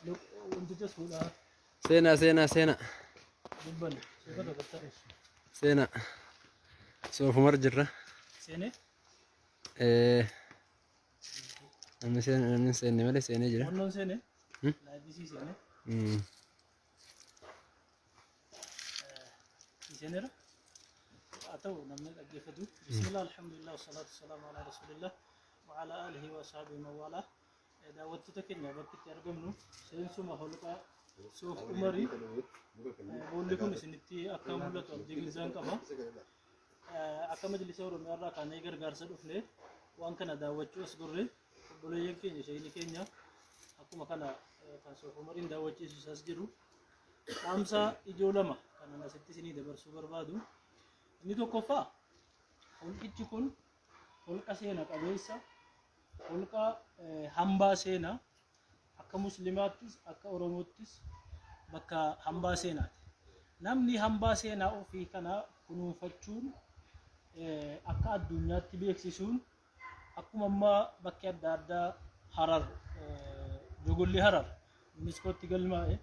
wanticha fuudhaa Seenaa. dubban sheekota gatta Seenaa. Soofumar jirra. seenee Namni seenne malee seenee jira. wannoon seenee Hmm? laayibisii seenee Hmm. seeneera haa ta'u namni dhaggeeffatu bismillah alhamdulillah wasalaatu wasalaamu alaa rasuulillah wa alaa aalihi wa asxaabihi man waalaa daawwattoota keenya bakki itti argamnu seensuma holqa Soof Umarii boolli kun isinitti akka mul'atu abdii gilzaan qaba akka majlisa oromiyaa irraa kaanee gargaarsa dhufne waan kana daawwachuu as gurre obboleeyyan keenya sheeyni keenya akkuma kana kan Soof Umariin daawwachiisu isas jiru dhaamsa ijoo lama kan asitti isinii dabarsuu barbaadu inni tokkoffaa holqichi kun holqa seena qabeessa holqa hambaa seenaa akka muslimaattis akka oromoottis bakka hambaa seenaati namni hambaa seenaa ofii kana kunuunfachuun akka addunyaatti beeksisuun akkuma ammaa bakki adda addaa Harar Jogolli Harar Yuuniskootti galmaa'e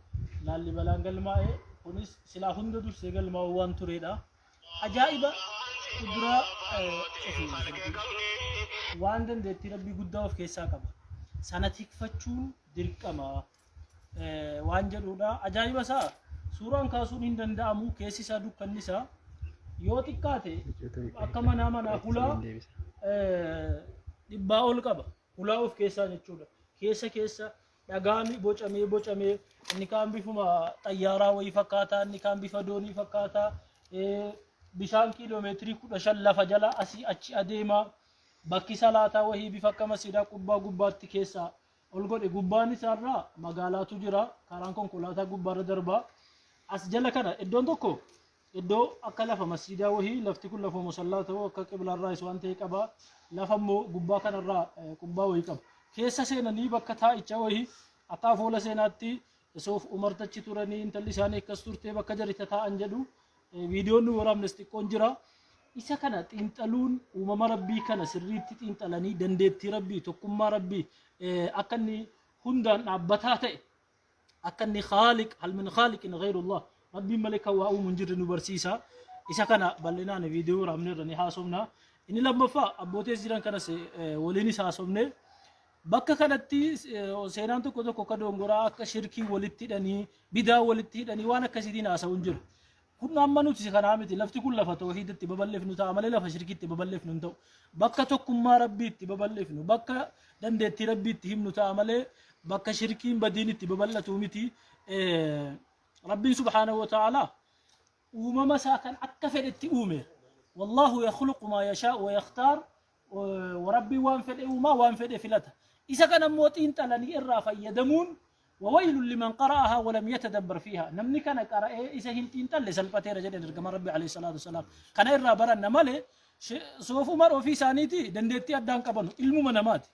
Laallibalaan galmaa'e kunis silaa hunda dursee galmaa'u waan turedha ajaa'iba kuduraa waan dandeettii rabbii guddaa of keessaa qaba sana tikfachuun dirqama waan jedhudha ajaa'iba isaa suuraan kaasuun hin danda'amu keessi isaa dukkanni isaa yoo xiqqaate akka manaa hulaa dhibbaa ol qaba hulaa of keessaa jechuudha keessa dhagaami bocamee inni kaan bifuma xayyaaraa wayii fakkaataa inni kaan bifa doonii fakkaataa bishaan kiiloomeetirii 15 lafa jala asii achi adeemaa bakki salaataa wahii bifa akka masjidaa qubbaa gubbaatti keessaa ol godhe gubbaan isaarraa magaalaatu jira karaan konkolaataa gubbaarra darbaa as jala kana iddoon tokko iddoo akka lafa masjidaa wahii lafti kun lafa musallaa ta'uu akka qiblaarraa is waan ta'e qaba lafa immoo gubbaa kanarraa qubbaa wahii qaba keessa seenanii bakka taa'icha wahii akka afoola seenaatti Soof Umar tachi turanii intalli isaanii akkas turtee bakka jarita taa'an jedhu viidiyoon nu waraabnes xiqqoon jira isa kana xiinxaluun uumama rabbii kana sirriitti xiinxalanii dandeettii rabbii tokkummaa rabbii akka inni hundaan dhaabbataa ta'e akka inni khaaliq hal min khaaliqin ghayrullah rabbiin malee kan waa uumu hin jirre nu barsiisa isa kana bal'inaan viidiyoo waraabne irra ni haasofna inni lammaffaa abbootees jiran kanas waliinis haasofne bakka kanatti seenaan tokko akka dongoraa akka shirkii walitti hidhanii bidaa walitti hidhanii waan akkasiitiin haasa'u hin jiru kun amma nuti kanaa miti lafti kun lafa tawhiiditti babal'ifnu ta'a malee lafa shirkiitti babal'ifnu hin ta'u bakka tokkummaa rabbiitti babal'ifnu bakka dandeettii rabbiitti himnu ta'a malee bakka shirkiin badiinitti babal'atu miti rabbiin subhaanahu wa ta'ala uumama isaa kan akka fedhetti uume wallahu yakhluqu maa yashaa'u wa yakhtaar wa rabbii waan fedhe uumaa waan fedhe filata isa kana immoo xiinxalanii irraa fayyadamuun وويل لمن قرأها ولم يتدبر فيها نمني كان قرأ إذا هنتين تل سلبتي رجل كما ربي عليه الصلاة والسلام كان إرى برنا ماله سوف مر في سانيتي دندتي أدان كبنو علم من مات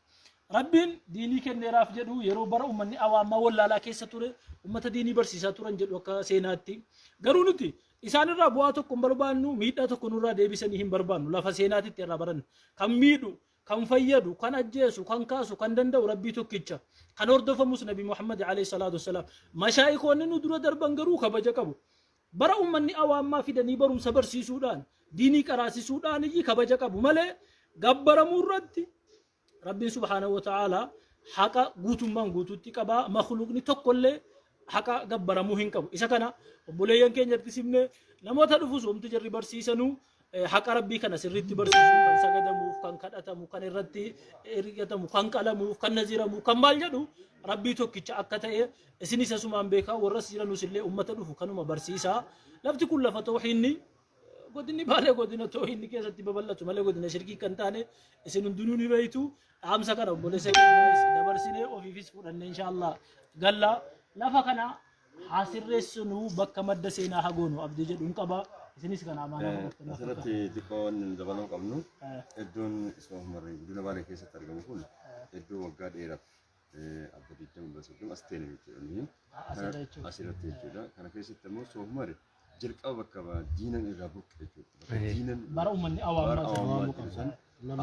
ربين ديني كن راف جدو يرو بر أمني أوام ما ولا لا كيس توري أمة ديني برسي ساتورن جدو كسيناتي قرونتي إسان الرا بواتو كمبربانو ميتا تو كنورا ديبسنيهم بربانو لا فسيناتي ترى برن كم ميدو كم فيدو كان أجيسو كان كاسو كان دندو ربي توكيتشا كان أردف نبي محمد عليه الصلاة والسلام مشايخ وننو درا دربان قرو خبجا كبو برا أمني أوام ما في دني برم سبر سي سودان ديني كراسي سودان يجي خبجا كبو مالي قبر مرتي ربي سبحانه وتعالى حقا قوتم من قوتوتي كبا مخلوقني تقول حقا قبر موهن كبو إسا كان بوليان كين يرتسمني لما تدفوس ومتجري برسيسنو حق ربي كان سريت برسيسو كان سجدمو كان كدتمو كان الردي إريتمو كان كلامو كان نزيرمو كان مالجدو ربي توكيتش أكتئ إسني سسمان بيكا ورسيلا نسلي أمة دفو كانوا برسيسا لفتي كل فتوحيني قدني بالي قدنا توحيني كيسة تببلتو مالي قدنا شركي كنتاني إسنو دنوني بيتو أمسا كان بولي سكين دبرسيني وفي فيسفور إن شاء الله قال لا لفكنا حاصر رسنو بك مدسينا حقونو أبدي جدون كبا isinis kan amaana asirratti xiqqoon dabaluu qabnu iddoon Soof Umar guddina baalee keessatti argamu kun iddoo waggaa dheeraaf abbootii mul'atu as ta'e jechuudha asirratti jechuudha kana keessatti immoo Soof Umar jalqaba bakka diinan irraa buqqe jechuudha diinan bara uummanni awwaalaa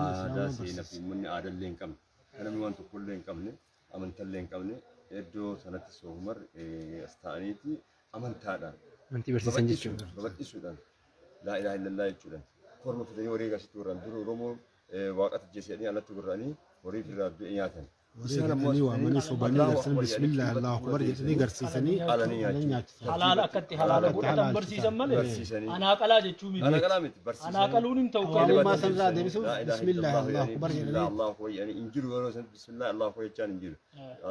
aadaa seenaa fi uummanni aadaa illee hin qabne kan namni waan tokko illee hin qabne amantaa illee hin qabne iddoo sanatti Isma Umar as ta'aniiti amantaadhaan Amantii barsiisan jechuudha. babal'isuudhaan laa ilaaha illallah jechuudhaan korma fidanii horii gasitti warraan dura Oromoo waaqatti jeesanii alatti gurranii horii firraa du'e nyaatan. Ni waamanii sobanii garsan bismillah Allahu akbar jedhanii garsiisanii nyaachisa. Halaala akkatti halaala godhatan barsiisan malee anaa qalaa jechuu miti. Anaa qaluun hin ta'u Walumaa sanirraa deebisuun bismillah Allahu akbar jedhanii Allahu wayyanii injiru yeroo san bismillah Allahu wayyachaan injiru.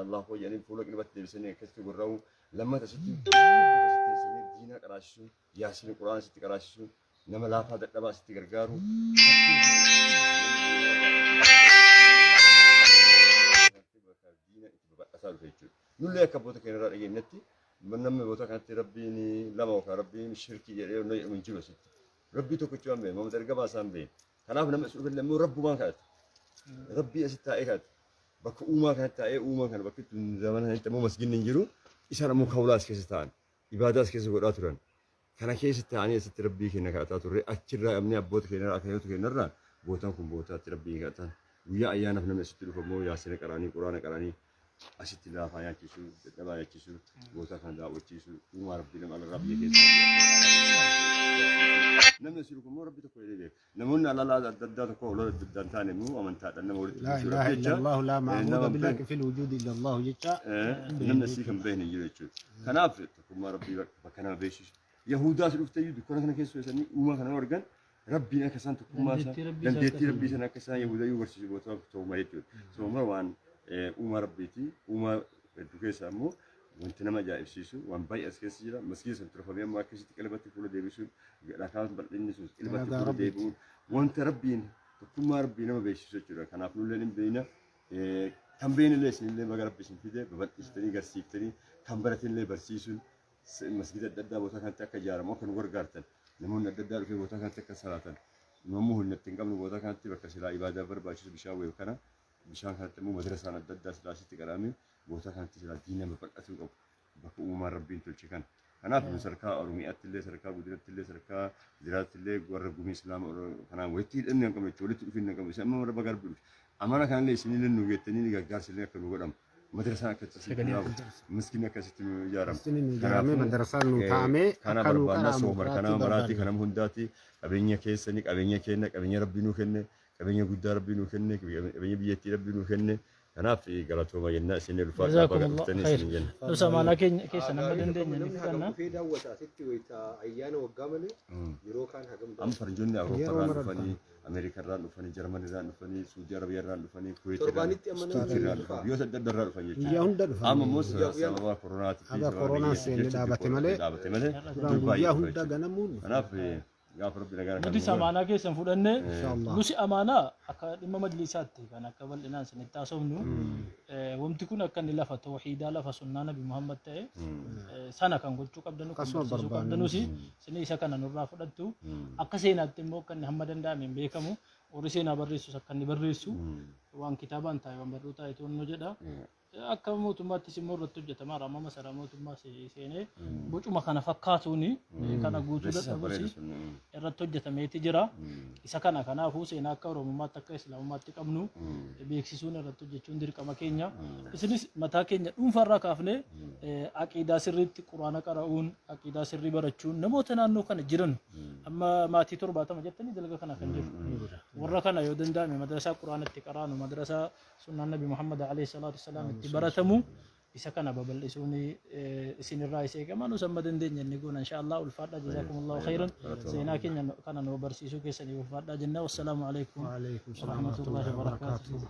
Allahu wayyanii fuula qilbatti deebisanii akkasitti gurra'u lammata sitti diina qaraashisu yaasiin quraan sitti qaraashisu nama laafaa dadhabaa sitti gargaaru. Nullee akka boota keenya irraa dhageenyetti namni boota kanatti rabbiin lama yookaan rabbiin shirkii jedhee hin jiru asitti. Rabbii tokkichi waan beeku, mamta erga baasaan beeku. Kanaaf namni as dhufee immoo rabbumaan kadhate. Rabbii asitti taa'ee kadhate. Bakka uumaa kanatti taa'ee uumaa kana bakka itti zamana kanatti immoo masginni hin jiru. Isaan ammoo kawulaa as keessa ta'an. Ibaadaa as keessa godhaa turan. Kana keessa ta'anii asitti rabbii keenya kadhataa turre achirraa amni abboota keenya akkayyootu keenyarraa bootaan kun bootaatti rabbii kadhatan. Guyyaa ayyaanaaf namni asitti dhufu immoo yaasina qaraanii quraana qaraanii asitti laafaa nyaachisu dadhabaa nyaachisu bootaa kan daawwachiisu uumaa rabbii nama alarraa biyya keessaa namni asitti dhufu immoo rabbi tokko jedhee beeka. Namoonni alaalaa adda addaa tokko olola adda addaan taane immoo amantaadhaan nama walitti لا إله إلا الله لا معبود بالحق في الوجود إلا الله جتا namni asii kan beekne hin jiru jechuudha. Kanaaf tokkummaa rabbii bakka nama beeksisu. Yahudaas dhuftee dukkana kana keessa isanii uumaa kana argan rabbiin akka isaan tokkummaa isaa dandeettii rabbii sana akka isaan Yahudayyuu barsiisu bootaa ta'uma jechuudha. Sooma waan uumaa rabbiiti uumaa hedduu keessaa immoo wanti nama ajaa'ibsiisu waan baay'ee as keessa jira. Masgiida san turfamee amma akkasitti qalbatti fuula deebisuun dhakaan bal'inni sun qalbatti fuula deebi'uun wanta rabbiin tokkummaa rabbii nama beeksisu jechuudha. Kanaaf nullee hin beekna. Kan beeknillee isinillee maga rabbi isin fide babal'istanii garsiiftanii kan baratillee barsiisuun masgiida adda addaa bootaa kanatti akka ijaaramu akka nu gargaartan namoonni adda addaa dhufee bootaa kanatti akka salaatan namuu humna ittiin qabnu bootaa kanatti bakka silaa ibaadaa barbaachisu bishaan wayii kana bishaan kanatti immoo madrasaan adda addaa silaa asitti qaraame bootaa kanatti silaa diina babal'atuu qabu bakka uumaan rabbiin tolche kana. Kanaaf nu sarkaa Oromiyaatti illee sarkaa Guddinatti illee sarkaa Jiraatti illee warra gumii Islaama kanaan walitti hidhanne hin qabne walitti dhufin hin qabne isaan immoo warra bagarbi dhufe. Amana kanallee isinillee nu geettanii gargaarsillee akka nu godhamu. Madrasaan akkasitti miskiin akkasitti nu ijaaramu. Ijaarame madrasaan nu taa'ame kana akka nu barbaanna qaraamu soomar kana maraati kana hundaati qabeenya keessanii qabeenya keenya qabeenya rabbii nu kenne qabeenya guddaa rabbii nu kenne qabeenya biyyattii rabbii nu kenne kanaaf galatooma jenna isin ulfaa qaba galtanii isin jenna. Nusa maana keessa nama dandeenya ni fudhanna. ayyaana waggaa malee yeroo kaan hagam Amma farjoonni Awurooppaa irraa dhufanii Ameerikaa irraa dhufanii Jarmanii irraa dhufanii Suudii Arabiyaa irraa dhufanii Kuwait irraa dhufanii biyyoota adda addaa irraa dhufan biyya jechuudha. hunda dhufa. Amma immoo sababa koronaatii fi Haga koronaan seenne dhaabate malee duraan guyyaa hunda ganamuun kanaaf gaafa rabbi nagaa Nuti amaanaa keessan fudhanne inshallah. nusi amaanaa akka dhimma majlisaatti kan akka bal'inaan isinitti haasofnu wanti kun akka inni lafa tawhiidaa lafa sunnaa nabi Muhammad ta'e sana kan gochuu qabdanu kan Akkasuma barsiisuu barbaannu. qabdanusi isin isa kana nurraa fudhattu akka seenaatti immoo akka inni hamma danda'ame hin beekamu warri seenaa barreessus akka inni barreessu waan kitaabaan taa'e waan barruu taa'e to'annoo jedha. Akka mootummaattis immoo irratti hojjetama raama masaraa mootummaa seenee bocuma kana fakkaatuuni kana guutuu dadhabusi irratti hojjetameeti jira. Isa kana kanaafuu seenaa akka Oromummaatti akka Islaamummaatti qabnu beeksisuun irratti hojjechuun dirqama keenya. Isinis mataa keenya dhuunfaarraa kaafnee aqiidaa sirriitti quraana qara'uun aqiidaa sirrii barachuun namoota naannoo kana jiran amma maatii 70 jettanii dalga kana kan jiru. Warra kana yoo danda'ame madrasaa quraanatti qaraanu madrasaa sunnaan nabi Muhammad alayhi salaatu wassalaam itti baratamu isa kana babal'isuun isinirraa isa eegama nu samma dandeenya inni goona inshallah ulfaadha jazakumullahu khairan seenaa keenya kana nu barsiisuu keessanii ulfaadha jenna wassalaamu alaykum wa rahmatullahi wa barakatuh.